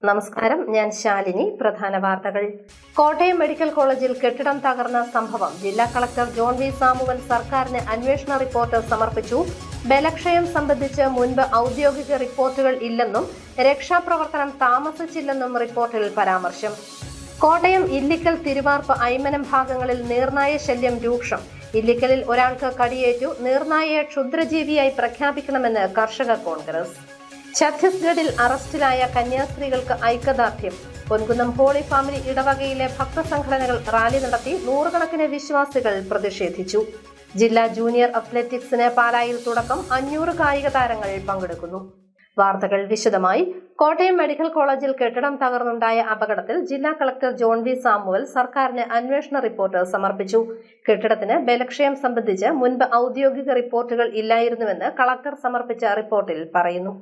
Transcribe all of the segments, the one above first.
നമസ്കാരം, ഞാൻ ശാലിനി. പ്രധാന വാർത്തകൾ. കോട്ടയം മെഡിക്കൽ കോളേജിൽ കെട്ടിടം തകർന്ന സംഭവം ജില്ലാ കളക്ടർ ജോൺ വി സാമുവൽ സർക്കാരിന് അന്വേഷണ റിപ്പോർട്ട് സമർപ്പിച്ചു. ബലക്ഷയം സംബന്ധിച്ച് മുൻപ് ഔദ്യോഗിക റിപ്പോർട്ടുകൾ ഇല്ലെന്നും രക്ഷാപ്രവർത്തനം താമസിച്ചില്ലെന്നും റിപ്പോർട്ടിൽ പരാമർശം. കോട്ടയം ഇല്ലിക്കൽ, തിരുവാർപ്പ്, ഐമനം ഭാഗങ്ങളിൽ നീർനായ ശല്യം രൂക്ഷം. ഇല്ലിക്കലിൽ ഒരാൾക്ക് കടിയേറ്റു. നീർനായയെ ക്ഷുദ്രജീവിയായി പ്രഖ്യാപിക്കണമെന്ന് കർഷക കോൺഗ്രസ്. ഛത്തീസ്ഗഡിൽ അറസ്റ്റിലായ കന്യാസ്ത്രീകൾക്ക് ഐക്യദാർഢ്യം. പൊൻകുന്നം ഹോളി ഫാമിലി ഇടവകയിലെ ഭക്തസംഘടനകൾ റാലി നടത്തി. നൂറുകണക്കിന് വിശ്വാസികൾ പ്രതിഷേധിച്ചു. ജില്ലാ ജൂനിയർ അത്ലറ്റിക്സിന് പാലായിൽ തുടക്കം. 500 കായിക താരങ്ങൾ പങ്കെടുക്കുന്നു. വാർത്തകൾ വിശദമായി. കോട്ടയം മെഡിക്കൽ കോളേജിൽ കെട്ടിടം തകർന്നുണ്ടായ അപകടത്തിൽ ജില്ലാ കളക്ടർ ജോൺ വി സാമുവൽ സർക്കാരിന് അന്വേഷണ റിപ്പോർട്ട് സമർപ്പിച്ചു. കെട്ടിടത്തിന് ബലക്ഷയം സംബന്ധിച്ച് മുൻപ് ഔദ്യോഗിക റിപ്പോർട്ടുകൾ ഇല്ലായിരുന്നുവെന്ന് കളക്ടർ സമർപ്പിച്ച റിപ്പോർട്ടിൽ പറയുന്നു.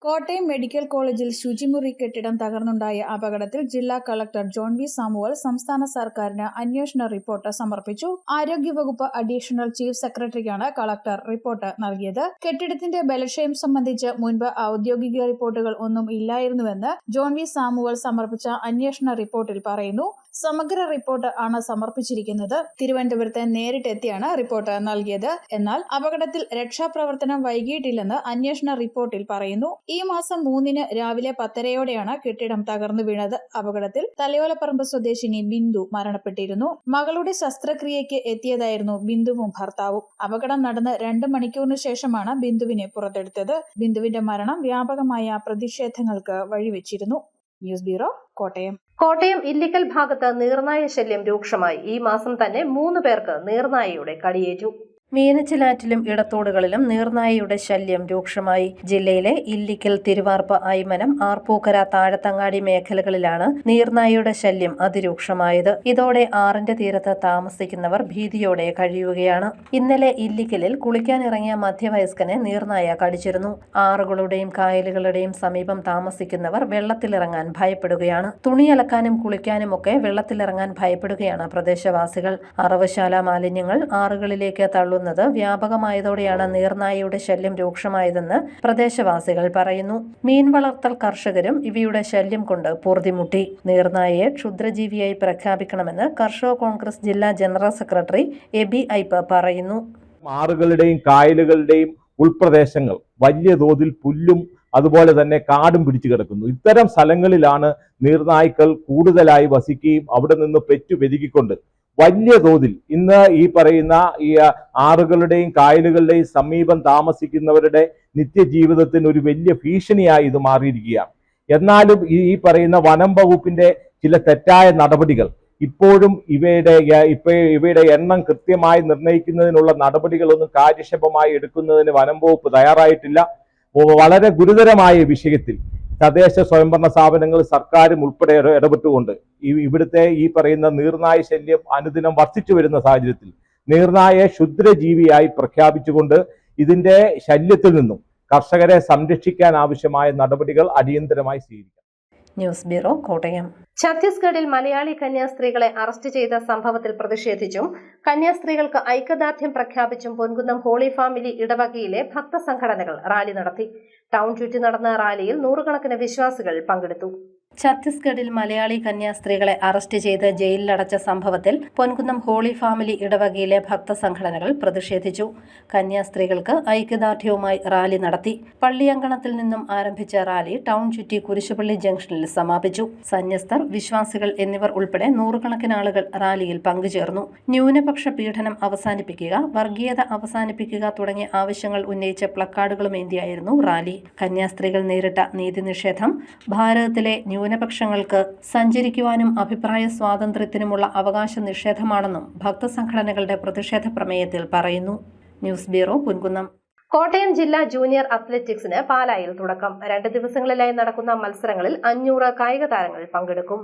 കോട്ടയം മെഡിക്കൽ കോളേജിൽ ശുചിമുറി കെട്ടിടം തകർന്നുണ്ടായ അപകടത്തിൽ ജില്ലാ കളക്ടർ ജോൺ വി സാമുവൽ സംസ്ഥാന സർക്കാരിന് അന്വേഷണ റിപ്പോർട്ട് സമർപ്പിച്ചു. ആരോഗ്യവകുപ്പ് അഡീഷണൽ ചീഫ് സെക്രട്ടറിക്കാണ് കളക്ടർ റിപ്പോർട്ട് നൽകിയത്. കെട്ടിടത്തിന്റെ ബലക്ഷയം സംബന്ധിച്ച് മുൻപ് ഔദ്യോഗിക റിപ്പോർട്ടുകൾ ഒന്നും ഇല്ലായിരുന്നുവെന്ന് ജോൺ വി സാമുവൽ സമർപ്പിച്ച അന്വേഷണ റിപ്പോർട്ടിൽ പറയുന്നു. സമഗ്ര റിപ്പോർട്ട് ആണ് സമർപ്പിച്ചിരിക്കുന്നത്. തിരുവനന്തപുരത്ത് നേരിട്ടെത്തിയാണ് റിപ്പോർട്ട് നൽകിയത്. എന്നാൽ അപകടത്തിൽ രക്ഷാപ്രവർത്തനം വൈകിയിട്ടില്ലെന്ന് അന്വേഷണ റിപ്പോർട്ടിൽ പറയുന്നു. ഈ മാസം 3-ന് രാവിലെ 10:30-യോടെയാണ് കെട്ടിടം തകർന്നു വീണത്. അപകടത്തിൽ തലയോലപ്പറമ്പ് സ്വദേശിനി ബിന്ദു മരണപ്പെട്ടിരുന്നു. മകളുടെ ശസ്ത്രക്രിയയ്ക്ക് എത്തിയതായിരുന്നു ബിന്ദുവും ഭർത്താവും. അപകടം നടന്ന് 2 മണിക്കൂറിന് ശേഷമാണ് ബിന്ദുവിനെ പുറത്തെടുത്തത്. ബിന്ദുവിന്റെ മരണം വ്യാപകമായ പ്രതിഷേധങ്ങൾക്ക് വഴിവെച്ചിരുന്നു. News bureau, Kottayam. കോട്ടയം ഇല്ലിക്കൽ ഭാഗത്ത് നീർനായ ശല്യം രൂക്ഷമായി. ഈ മാസം തന്നെ 3 പേർക്ക് നീർനായയുടെ കടിയേറ്റു. മീനച്ചിലാറ്റിലും ഇടത്തോടുകളിലും നീർനായയുടെ ശല്യം രൂക്ഷമായി. ജില്ലയിലെ ഇല്ലിക്കൽ, തിരുവാർപ്പ്, ഐമനം, ആർപ്പൂക്കര, താഴത്തങ്ങാടി മേഖലകളിലാണ് നീർനായയുടെ ശല്യം അതിരൂക്ഷമായത്. ഇതോടെ ആറിന്റെ തീരത്ത് താമസിക്കുന്നവർ ഭീതിയോടെ കഴിയുകയാണ്. ഇന്നലെ ഇല്ലിക്കലിൽ കുളിക്കാനിറങ്ങിയ മധ്യവയസ്കനെ നീർനായ കടിച്ചിരുന്നു. ആറുകളുടെയും കായലുകളുടെയും സമീപം താമസിക്കുന്നവർ വെള്ളത്തിലിറങ്ങാൻ ഭയപ്പെടുകയാണ്. തുണിയലക്കാനും കുളിക്കാനുമൊക്കെ വെള്ളത്തിലിറങ്ങാൻ ഭയപ്പെടുകയാണ് പ്രദേശവാസികൾ. അറവുശാല മാലിന്യങ്ങൾ ആറുകളിലേക്ക് തള്ളുന്നു വ്യാപകമായതോടെയാണ് നീർനായയുടെ ശല്യം രൂക്ഷമായതെന്ന് പ്രദേശവാസികൾ പറയുന്നു. മീൻ വളർത്തൽ കർഷകരും ഇവയുടെ ശല്യം കൊണ്ട് പൊറുതിമുട്ടി. നീർനായയെ ക്ഷുദ്രജീവിയായി പ്രഖ്യാപിക്കണമെന്ന് കർഷക കോൺഗ്രസ് ജില്ലാ ജനറൽ സെക്രട്ടറി എബി ഐപ്പ് പറയുന്നു. ആറുകളുടെയും കായലുകളുടെയും ഉൾപ്രദേശങ്ങൾ വലിയ തോതിൽ പുല്ലും അതുപോലെ തന്നെ കാടും പിടിച്ചു കിടക്കുന്നു. ഇത്തരം സ്ഥലങ്ങളിലാണ് നീർനായ്ക്കൾ കൂടുതലായി വസിക്കുകയും അവിടെ നിന്ന് പെരുകിക്കൊണ്ട് വലിയ തോതിൽ ഇന്ന് ഈ പറയുന്ന ഈ ആറുകളുടെയും കായലുകളുടെയും സമീപം താമസിക്കുന്നവരുടെ നിത്യജീവിതത്തിന് ഒരു വലിയ ഭീഷണിയായി ഇത് മാറിയിരിക്കുകയാണ്. എന്നാലും ഈ പറയുന്ന വനം വകുപ്പിന്റെ ചില തെറ്റായ നടപടികൾ ഇപ്പോഴും ഇവയുടെ എണ്ണം കൃത്യമായി നിർണ്ണയിക്കുന്നതിനുള്ള നടപടികളൊന്നും കാര്യക്ഷമമായി എടുക്കുന്നതിന് വനം വകുപ്പ് തയ്യാറായിട്ടില്ല. വളരെ ഗുരുതരമായ വിഷയത്തിൽ തദ്ദേശ സ്വയംഭരണ സ്ഥാപനങ്ങൾ, സർക്കാരും ഉൾപ്പെടെ ഇടപെട്ടുകൊണ്ട് ഇവിടുത്തെ ഈ പറയുന്ന നീർനായ ശല്യം അനുദിനം വർദ്ധിച്ചു വരുന്ന സാഹചര്യത്തിൽ നീർനായയെ ക്ഷുദ്രജീവിയായി പ്രഖ്യാപിച്ചുകൊണ്ട് ഇതിന്റെ ശല്യത്തിൽ നിന്നും കർഷകരെ സംരക്ഷിക്കാൻ ആവശ്യമായ നടപടികൾ അടിയന്തരമായി സ്വീകരിക്കണം. News bureau, Kottayam. ഛത്തീസ്ഗഡിൽ മലയാളി കന്യാസ്ത്രീകളെ അറസ്റ്റ് ചെയ്ത സംഭവത്തിൽ പ്രതിഷേധിച്ചും കന്യാസ്ത്രീകൾക്ക് ഐക്യദാർഢ്യം പ്രഖ്യാപിച്ചും പൊൻകുന്നം ഹോളി ഫാമിലി ഇടവകയിലെ ഭക്തസംഘടനകൾ റാലി നടത്തി. ടൗൺ ചുറ്റി നടന്ന റാലിയിൽ നൂറുകണക്കിന് വിശ്വാസികൾ പങ്കെടുത്തു. ഛത്തീസ്ഗഡിൽ മലയാളി കന്യാസ്ത്രീകളെ അറസ്റ്റ് ചെയ്ത് ജയിലിലടച്ച സംഭവത്തിൽ പൊൻകുന്നം ഹോളി ഫാമിലി ഇടവകയിലെ ഭക്തസംഘടനകൾ പ്രതിഷേധിച്ചു. കന്യാസ്ത്രീകൾക്ക് ഐക്യദാർഢ്യവുമായി റാലി നടത്തി. പള്ളിയങ്കണത്തിൽ നിന്നും ആരംഭിച്ച റാലി ടൗൺ ചുറ്റി കുരിശുപള്ളി ജംഗ്ഷനിൽ സമാപിച്ചു. സന്യസ്തർ, വിശ്വാസികൾ എന്നിവർ ഉൾപ്പെടെ നൂറുകണക്കിന് ആളുകൾ റാലിയിൽ പങ്കുചേർന്നു. ന്യൂനപക്ഷ പീഡനം അവസാനിപ്പിക്കുക, വർഗീയത അവസാനിപ്പിക്കുക തുടങ്ങിയ ആവശ്യങ്ങൾ ഉന്നയിച്ച പ്ലക്കാർഡുകളുമേന്തിയായിരുന്നു റാലി. കന്യാസ്ത്രീകൾ നേരിട്ട നീതി നിഷേധം, ഭാരതത്തിലെ ന്യൂനപക്ഷങ്ങൾക്ക് സഞ്ചരിക്കുവാനും അഭിപ്രായ സ്വാതന്ത്ര്യത്തിനുമുള്ള അവകാശ നിഷേധമാണെന്നും ഭക്തസംഘടനകളുടെ പ്രതിഷേധ പ്രമേയത്തിൽ പറയുന്നു. News bureau, Ponkunnam. കോട്ടയം ജില്ലാ ജൂനിയർ അത്ലറ്റിക്സിന് പാലായിൽ തുടക്കം. 2 ദിവസങ്ങളിലായി നടക്കുന്ന മത്സരങ്ങളിൽ 500 കായിക താരങ്ങൾ പങ്കെടുക്കും.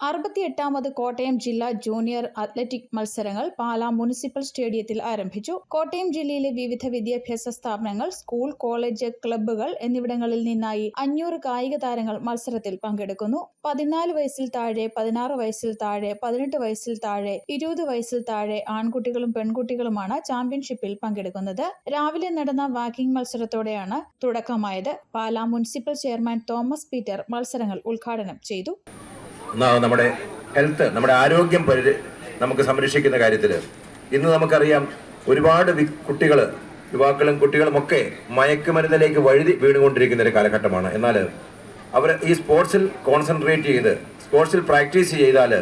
68ാമത് കോട്ടയം ജില്ലാ ജൂനിയർ അത്ലറ്റിക് മത്സരങ്ങൾ പാലാ മുനിസിപ്പൽ സ്റ്റേഡിയത്തിൽ ആരംഭിച്ചു. കോട്ടയം ജില്ലയിലെ വിവിധ വിദ്യാഭ്യാസ സ്ഥാപനങ്ങൾ, സ്കൂൾ, കോളേജ്, ക്ലബ്ബുകൾ എന്നിവിടങ്ങളിൽ നിന്നായി 500 കായിക താരങ്ങൾ മത്സരത്തിൽ പങ്കെടുക്കുന്നു. 14 വയസ്സിൽ താഴെ, 16 വയസ്സിൽ താഴെ, 18 വയസ്സിൽ താഴെ, 20 വയസ്സിൽ താഴെ ആൺകുട്ടികളും പെൺകുട്ടികളുമാണ് ചാമ്പ്യൻഷിപ്പിൽ പങ്കെടുക്കുന്നത്. രാവിലെ നടന്ന വാക്കിംഗ് മത്സരത്തോടെയാണ് തുടക്കമായത്. Pala municipal chairman Thomas Peter മത്സരങ്ങൾ ഉദ്ഘാടനം ചെയ്തു. നമ്മുടെ ഹെൽത്ത്, നമ്മുടെ ആരോഗ്യം നമുക്ക് സംരക്ഷിക്കുന്ന കാര്യത്തിൽ ഇന്ന് നമുക്കറിയാം ഒരുപാട് കുട്ടികൾ, യുവാക്കളും കുട്ടികളും ഒക്കെ മയക്കുമരുന്നിലേക്ക് വഴുതി വീണുകൊണ്ടിരിക്കുന്ന ഒരു കാലഘട്ടമാണ്. എന്നാൽ അവർ ഈ സ്പോർട്സിൽ കോൺസെൻട്രേറ്റ് ചെയ്ത് സ്പോർട്സിൽ പ്രാക്ടീസ് ചെയ്താൽ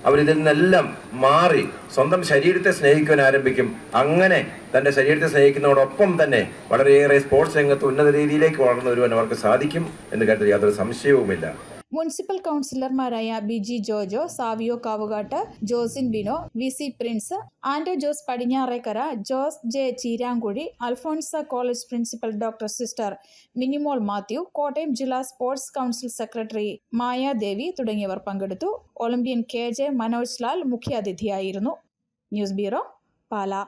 അവരിതിൽ നിന്നെല്ലാം മാറി സ്വന്തം ശരീരത്തെ സ്നേഹിക്കുവാൻ ആരംഭിക്കും. അങ്ങനെ തൻ്റെ ശരീരത്തെ സ്നേഹിക്കുന്നതോടൊപ്പം തന്നെ വളരെയേറെ സ്പോർട്സ് രംഗത്ത് ഉന്നത രീതിയിലേക്ക് വളർന്നു വരുവാൻ അവർക്ക് സാധിക്കും എന്ന കാര്യത്തിൽ യാതൊരു സംശയവുമില്ല. മുനിസിപ്പൽ കൗൺസിലർമാരായ Biji Jojo, Saviyo Kavukattu, Josin Bino, V C. Prince, Ando Jose Padinjarekkara, Jose J Cheeramkuzhi, Alphonsa college principal doctor sister Minimol Mathew, Kottayam ജില്ലാ സ്പോർട്സ് കൗൺസിൽ സെക്രട്ടറി മായാദേവി തുടങ്ങിയവർ പങ്കെടുത്തു. Olympian K J. മനോജ് ലാൽ മുഖ്യാതിഥിയായിരുന്നു. News bureau, Pala.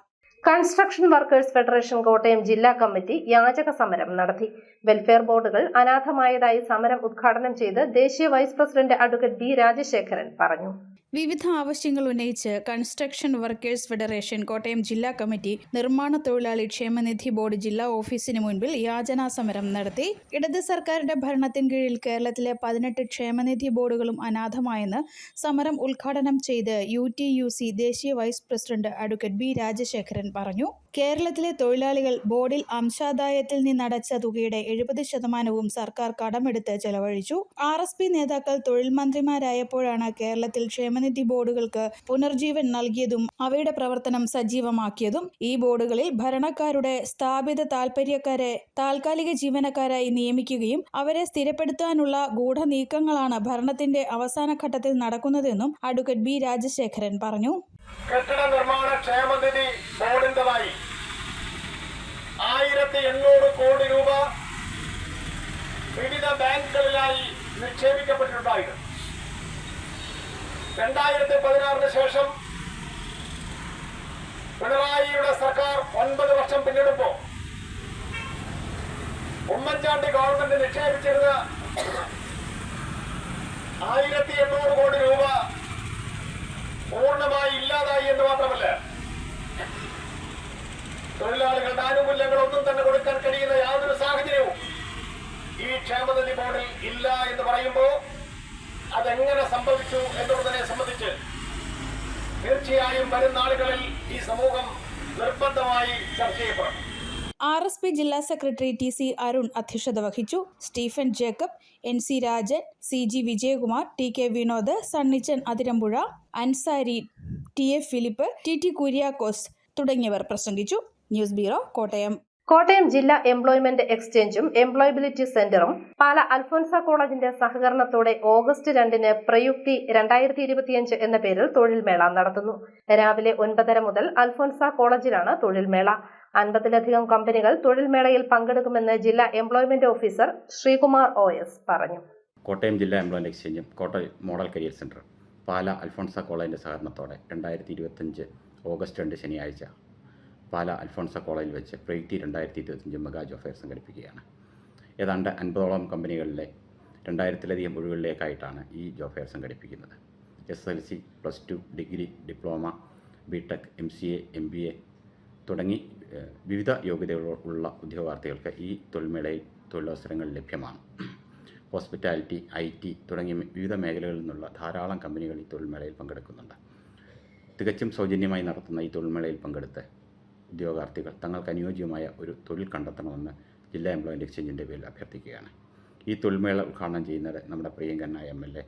Construction workers federation Kottayam ജില്ലാ കമ്മിറ്റി യാചക സമരം നടത്തി. വെൽഫെയർ ബോർഡുകൾ അനാഥമായതായി സമരം ഉദ്ഘാടനം ചെയ്ത് ദേശീയ vice president advocate B Rajasekharan പറഞ്ഞു. വിവിധ ആവശ്യങ്ങൾ ഉന്നയിച്ച് കൺസ്ട്രക്ഷൻ വർക്കേഴ്സ് ഫെഡറേഷൻ കോട്ടയം ജില്ലാ കമ്മിറ്റി നിർമ്മാണ തൊഴിലാളി ക്ഷേമനിധി ബോർഡ് ജില്ലാ ഓഫീസിന് മുൻപിൽ യാചനാ സമരം നടത്തി. ഇടത് സർക്കാരിന്റെ ഭരണത്തിൻ കീഴിൽ കേരളത്തിലെ 18 ക്ഷേമനിധി ബോർഡുകളും അനാഥമായെന്ന് സമരം ഉദ്ഘാടനം ചെയ്ത് UTUC ദേശീയ vice president advocate B Rajasekharan പറഞ്ഞു. കേരളത്തിലെ തൊഴിലാളികൾ ബോർഡിൽ അംശാദായത്തിൽ നിന്നടച്ച തുകയുടെ 70% സർക്കാർ കടമെടുത്ത് ചെലവഴിച്ചു. RSP നേതാക്കൾ തൊഴിൽ മന്ത്രിമാരായപ്പോഴാണ് കേരളത്തിൽ ക്ഷേമനിധി ബോർഡുകൾക്ക് പുനർജീവൻ നൽകിയതും അവയുടെ പ്രവർത്തനം സജീവമാക്കിയതും. ഈ ബോർഡുകളിൽ ഭരണക്കാരുടെ സ്ഥാപിത താൽപര്യക്കാരെ താൽക്കാലിക ജീവനക്കാരായി നിയമിക്കുകയും അവരെ സ്ഥിരപ്പെടുത്താനുള്ള ഗൂഢനീക്കങ്ങളാണ് ഭരണത്തിന്റെ അവസാന ഘട്ടത്തിൽ നടക്കുന്നതെന്നും അഡ്വക്കേറ്റ് ബി രാജശേഖരൻ പറഞ്ഞു. കെട്ടിട നിർമ്മാണ ക്ഷേമനിധി ബോർഡിൻ്റെതായി 1800 കോടി രൂപ വിവിധ ബാങ്കുകളിലായി നിക്ഷേപിക്കപ്പെട്ടിട്ടുണ്ടായിരുന്നു. 2016 ശേഷം പിണറായിയുടെ സർക്കാർ 9 വർഷം പിന്നിടുമ്പോൾ ഉമ്മൻചാണ്ടി ഗവൺമെന്റ് നിക്ഷേപിച്ചിരുന്ന 1800 കോടി രൂപ പൂർണ്ണമായി ഇല്ലാതായി എന്ന് മാത്രമല്ല, തൊഴിലാളികളുടെ ആനുകൂല്യങ്ങളൊന്നും തന്നെ കൊടുക്കാൻ കഴിയുന്ന യാതൊരു സാഹചര്യവും ഈ ക്ഷേമനിധി ബോർഡിൽ ഇല്ല എന്ന് പറയുമ്പോൾ അതെങ്ങനെ സംഭവിച്ചു എന്നുള്ളതിനെ സംബന്ധിച്ച് തീർച്ചയായും വരും നാളുകളിൽ ഈ സമൂഹം നിർബന്ധമായി ചർച്ച ചെയ്യപ്പെടും. RSP ജില്ലാ സെക്രട്ടറി TC അരുൺ അധ്യക്ഷത വഹിച്ചു. Stephen Jacob, NC Rajan, CG Vijayakumar, TK Vinod, Sunnichan Athirampuzha, Ansari, TA Philip, TT Kuriakose തുടങ്ങിയവർ പ്രസംഗിച്ചു. News bureau, Kottayam. കോട്ടയം ജില്ലാ എംപ്ലോയ്മെന്റ് എക്സ്ചേഞ്ചും എംപ്ലോയബിലിറ്റി സെന്ററും പാലാ അൽഫോൻസ കോളേജിന്റെ സഹകരണത്തോടെ ഓഗസ്റ്റ് 2-ന് പ്രയുക്തി 2025 എന്ന പേരിൽ തൊഴിൽമേള നടത്തുന്നു. രാവിലെ 9:30 മുതൽ അൽഫോൻസ കോളേജിലാണ് തൊഴിൽമേള. 50-ലധികം കമ്പനികൾ തൊഴിൽമേളയിൽ പങ്കെടുക്കുമെന്ന് ജില്ലാ എംപ്ലോയ്മെന്റ് ഓഫീസർ ശ്രീകുമാർ OS പറഞ്ഞു. കോട്ടയം ജില്ലാ എംപ്ലോയ്മെന്റ് എക്സ്ചേഞ്ചും കോട്ടയം മോഡൽ കരിയർ സെന്ററും പാലാ അൽഫോൻസ കോളേജിന്റെ സഹകരണത്തോടെ 2025 ഓഗസ്റ്റ് 2 ശനിയാഴ്ച പാലാ അൽഫോൻസ കോളേജിൽ വെച്ച് പ്രയുക്തി 2025 മെഗാ ജോബ് ഫെയർ സംഘടിപ്പിക്കുകയാണ്. ഏതാണ്ട് 50ഓളം കമ്പനികളിലെ 2000-ലധികം ഒഴിവുകളിലേക്കായിട്ടാണ് ഈ ജോബ് ഫെയർ സംഘടിപ്പിക്കുന്നത്. SSLC, +2, degree, diploma, BTech, MCA, MBA തുടങ്ങി വിവിധ യോഗ്യതകളുള്ള ഉദ്യോഗാർത്ഥികൾക്ക് ഈ തൊഴിൽമേളയിൽ തൊഴിലവസരങ്ങൾ ലഭ്യമാണ്. ഹോസ്പിറ്റാലിറ്റി, IT തുടങ്ങിയ വിവിധ മേഖലകളിൽ നിന്നുള്ള ധാരാളം കമ്പനികൾ ഈ തൊഴിൽമേളയിൽ പങ്കെടുക്കുന്നുണ്ട്. തികച്ചും സൗജന്യമായി നടത്തുന്ന ഈ തൊഴിൽമേളയിൽ പങ്കെടുത്ത് ഉദ്യോഗാർത്ഥികൾ തങ്ങൾക്ക് അനുയോജ്യമായ ഒരു തൊഴിൽ കണ്ടെത്തണമെന്ന് ജില്ലാ എംപ്ലോയ്മെന്റ് എക്സ്ചേഞ്ചിൻ്റെ പേരിൽ അഭ്യർത്ഥിക്കുകയാണ്. ഈ തൊഴിൽമേള ഉദ്ഘാടനം ചെയ്യുന്നത് നമ്മുടെ പ്രിയങ്കരനായ MLA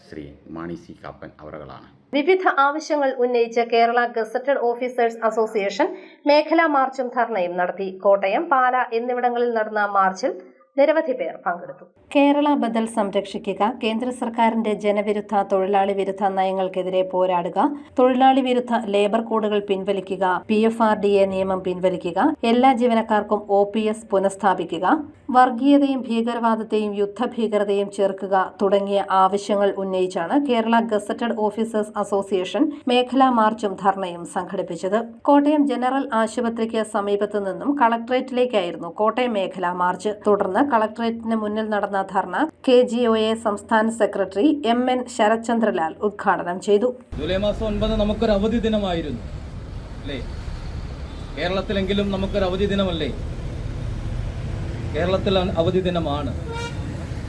ശ്രീ മാണി C. കാപ്പൻ അവറുകളാണ്. വിവിധ ആവശ്യങ്ങൾ ഉന്നയിച്ച് കേരള ഗസറ്റഡ് ഓഫീസേഴ്സ് അസോസിയേഷൻ മേഖലാ മാർച്ചും ധർണയും നടത്തി. കോട്ടയം, പാലാ എന്നിവിടങ്ങളിൽ നടന്ന മാർച്ചിൽ നിരവധി പേർ പങ്കെടുത്തു. കേരള ബദൽ സംരക്ഷിക്കുക, കേന്ദ്ര സർക്കാരിന്റെ ജനവിരുദ്ധ തൊഴിലാളി വിരുദ്ധ നയങ്ങൾക്കെതിരെ പോരാടുക, തൊഴിലാളി വിരുദ്ധ ലേബർ കോഡുകൾ പിൻവലിക്കുക, PFRDA നിയമം പിൻവലിക്കുക, എല്ലാ ജീവനക്കാർക്കും OPS പുനഃസ്ഥാപിക്കുക, വർഗീയതയും ഭീകരവാദത്തെയും യുദ്ധഭീകരതയും ചേർക്കുക തുടങ്ങിയ ആവശ്യങ്ങൾ ഉന്നയിച്ചാണ് കേരള ഗസറ്റഡ് ഓഫീസേഴ്സ് അസോസിയേഷൻ മേഖലാ മാർച്ചും ധർണയും സംഘടിപ്പിച്ചത്. കോട്ടയം ജനറൽ ആശുപത്രിക്ക് സമീപത്തു നിന്നും കളക്ടറേറ്റിലേക്കായിരുന്നു കോട്ടയം മേഖലാ മാർച്ച്. തുടർന്ന് കളക്ടറേറ്റിന് മുന്നിൽ നടന്ന ധർണ KGOA സംസ്ഥാന സെക്രട്ടറി MN ശരത്ചന്ദ്രലാൽ ഉദ്ഘാടനം ചെയ്തു. ജൂലൈ മാസം 9 നമുക്കൊരു അവധി ദിനമായിരുന്നു അല്ലേ? കേരളത്തിലെങ്കിലും നമുക്കൊരു അവധി ദിനമല്ലേ? കേരളത്തിൽ അവധി ദിനമാണ്.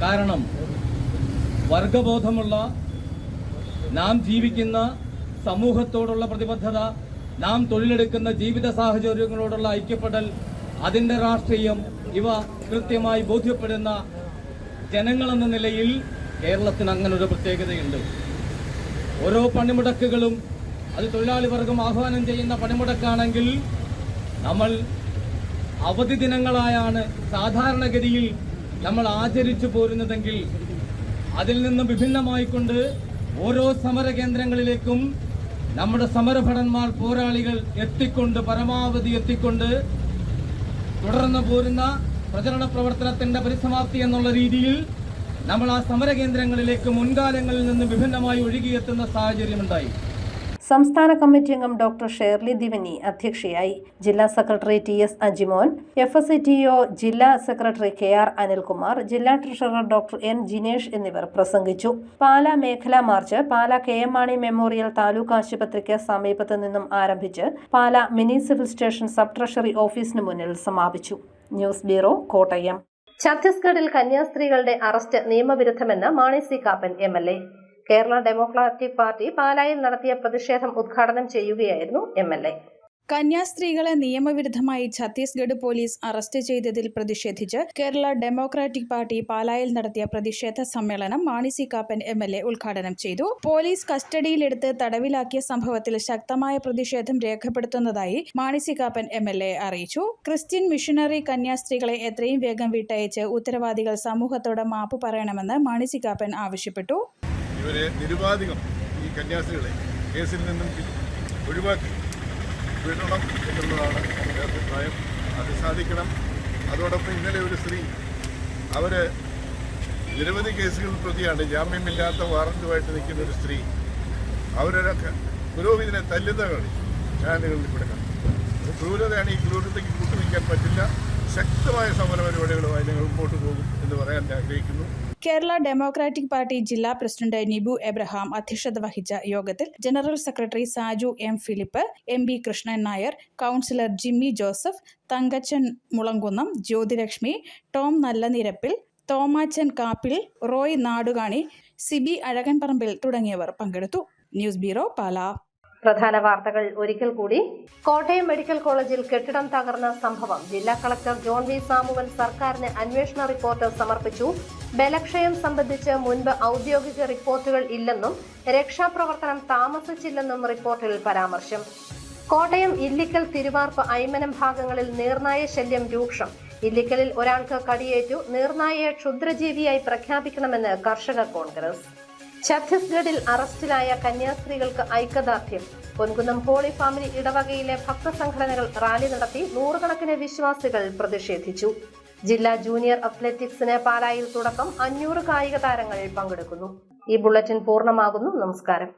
കാരണം വർഗബോധമുള്ള നാം ജീവിക്കുന്ന സമൂഹത്തോടുള്ള പ്രതിബദ്ധത, നാം തൊഴിലെടുക്കുന്ന ജീവിത സാഹചര്യങ്ങളോടുള്ള ഐക്യപ്പെടൽ, അതിൻ്റെ രാഷ്ട്രീയം, ഇവ കൃത്യമായി ബോധ്യപ്പെടുന്ന ജനങ്ങളെന്ന നിലയിൽ കേരളത്തിന് അങ്ങനൊരു പ്രത്യേകതയുണ്ട്. ഓരോ പണിമുടക്കുകളും അത് തൊഴിലാളി വർഗം ആഹ്വാനം ചെയ്യുന്ന പണിമുടക്കാണെങ്കിൽ നമ്മൾ അവധി ദിനങ്ങളായാണ് സാധാരണഗതിയിൽ നമ്മൾ ആചരിച്ചു പോരുന്നതെങ്കിൽ അതിൽ നിന്ന് വിഭിന്നമായിക്കൊണ്ട് ഓരോ സമര കേന്ദ്രങ്ങളിലേക്കും നമ്മുടെ സമരഭടന്മാർ, പോരാളികൾ പരമാവധി എത്തിക്കൊണ്ട് തുടർന്ന് പോരുന്ന പ്രചരണ പ്രവർത്തനത്തിന്റെ പരിസമാപ്തി എന്നുള്ള രീതിയിൽ നമ്മൾ ആ സമര കേന്ദ്രങ്ങളിലേക്ക് മുൻകാലങ്ങളിൽ നിന്ന് വിഭിന്നമായി ഒഴുകിയെത്തുന്ന സാഹചര്യമുണ്ടായി. സംസ്ഥാന കമ്മിറ്റി അംഗം ഡോക്ടർ ഷേർലി ദിവനി അധ്യക്ഷയായി. ജില്ലാ സെക്രട്ടറി TS അജിമോൻ, FSCTO ജില്ലാ സെക്രട്ടറി KR അനിൽകുമാർ, ജില്ലാ ട്രഷറർ ഡോക്ടർ N ജിനേഷ് എന്നിവർ പ്രസംഗിച്ചു. പാലാ മേഖലാ march Pala KM Mani memorial taluk ആശുപത്രിക്ക് സമീപത്ത് നിന്നും ആരംഭിച്ച് Pala mini civil station sub treasury ഓഫീസിന് മുന്നിൽ സമാപിച്ചു. News bureau, Kottayam. ഛത്തീസ്ഗഡിൽ കന്യാസ്ത്രീകളുടെ അറസ്റ്റ് നിയമവിരുദ്ധമെന്ന് Mani C Kappan MLA. Kerala democratic party പാലായിൽ നടത്തിയ പ്രതിഷേധം ഉദ്ഘാടനം ചെയ്യുകയായിരുന്നു MLA. കന്യാസ്ത്രീകളെ നിയമവിരുദ്ധമായി ഛത്തീസ്ഗഡ് പോലീസ് അറസ്റ്റ് ചെയ്തതിൽ പ്രതിഷേധിച്ച് കേരള ഡെമോക്രാറ്റിക് പാർട്ടി പാലായിൽ നടത്തിയ പ്രതിഷേധ സമ്മേളനം മാണി സി കാപ്പൻ MLA ഉദ്ഘാടനം ചെയ്തു. പോലീസ് കസ്റ്റഡിയിലെടുത്ത് തടവിലാക്കിയ സംഭവത്തിൽ ശക്തമായ പ്രതിഷേധം രേഖപ്പെടുത്തുന്നതായി മാണി സി കാപ്പൻ MLA അറിയിച്ചു. ക്രിസ്ത്യൻ മിഷണറി കന്യാസ്ത്രീകളെ എത്രയും വേഗം വിട്ടയച്ച് ഉത്തരവാദികൾ സമൂഹത്തോട് മാപ്പ് പറയണമെന്ന് മാണി സി കാപ്പൻ ആവശ്യപ്പെട്ടു. ഇവരെ നിരുപാധികം ഈ കന്യാസ്ത്രീകളെ കേസിൽ നിന്നും ഒഴിവാക്കി വിടണം എന്നുള്ളതാണ് എൻ്റെ അഭിപ്രായം. അത് സാധിക്കണം. അതോടൊപ്പം ഇന്നലെ ഒരു സ്ത്രീ, അവർ നിരവധി കേസുകൾ പ്രതിയാണ്, ജാമ്യമില്ലാത്ത വാറന്റുമായിട്ട് നിൽക്കുന്ന ഒരു സ്ത്രീ, അവരൊക്കെ പുരോഹിതനെ തല്ലുന്ന കളി ചാനലുകളിൽ കൂടെ കണ്ടു. ക്രൂരതയാണ്. ഈ ക്രൂരതയ്ക്ക് കൂട്ടുനിൽക്കാൻ പറ്റില്ല. ശക്തമായ സമര പരിപാടികളുമായി ഞങ്ങൾ മുമ്പോട്ട് പോകും എന്ന് പറയാൻ ആഗ്രഹിക്കുന്നു. കേരള ഡെമോക്രാറ്റിക് പാർട്ടി ജില്ലാ പ്രസിഡന്റ് നിബു എബ്രഹാം അധ്യക്ഷത വഹിച്ച യോഗത്തിൽ general secretary Saju M Philip, MB Krishnan Nair, councillor Jimmy Joseph, Thankachan Mulankunnam, Jyothilakshmi, Tom Nallanirappil, Thomachan Kappil, Roy Nadukani, Sibi Azhakanparambil തുടങ്ങിയവർ പങ്കെടുത്തു. News bureau, Pala. പ്രധാന വാർത്തകൾ ഒരിക്കൽ കൂടി. കോട്ടയം മെഡിക്കൽ കോളേജിൽ കെട്ടിടം തകർന്ന സംഭവം ജില്ലാ കളക്ടർ ജോൺ വി സാമുവൽ സർക്കാരിന് അന്വേഷണ റിപ്പോർട്ട് സമർപ്പിച്ചു. ബലക്ഷയം സംബന്ധിച്ച് മുൻപ് ഔദ്യോഗിക റിപ്പോർട്ടുകൾ ഇല്ലെന്നും രക്ഷാപ്രവർത്തനം താമസിച്ചില്ലെന്നും റിപ്പോർട്ടിൽ പരാമർശം. കോട്ടയം ഇല്ലിക്കൽ, തിരുവാർപ്പ്, ഐമനം ഭാഗങ്ങളിൽ നീർനായ ശല്യം രൂക്ഷം. ഇല്ലിക്കലിൽ ഒരാൾക്ക് കടിയേറ്റു. നീർനായയെ ക്ഷുദ്രജീവിയായി പ്രഖ്യാപിക്കണമെന്ന് കർഷക കോൺഗ്രസ്. ഛത്തീസ്ഗഡിൽ അറസ്റ്റിലായ കന്യാസ്ത്രീകൾക്ക് ഐക്യദാർഢ്യം. പൊൻകുന്നം ഹോളി ഫാമിലി ഇടവകയിലെ ഭക്തസംഘടനകൾ റാലി നടത്തി. നൂറുകണക്കിന് വിശ്വാസികൾ പ്രതിഷേധിച്ചു. ജില്ലാ ജൂനിയർ അത്ലറ്റിക്സിന് പാലായിൽ തുടക്കം. 500 കായിക താരങ്ങൾ പങ്കെടുക്കുന്നു. ഈ ബുള്ളറ്റിൻ പൂർണ്ണമാകുന്നു. നമസ്കാരം.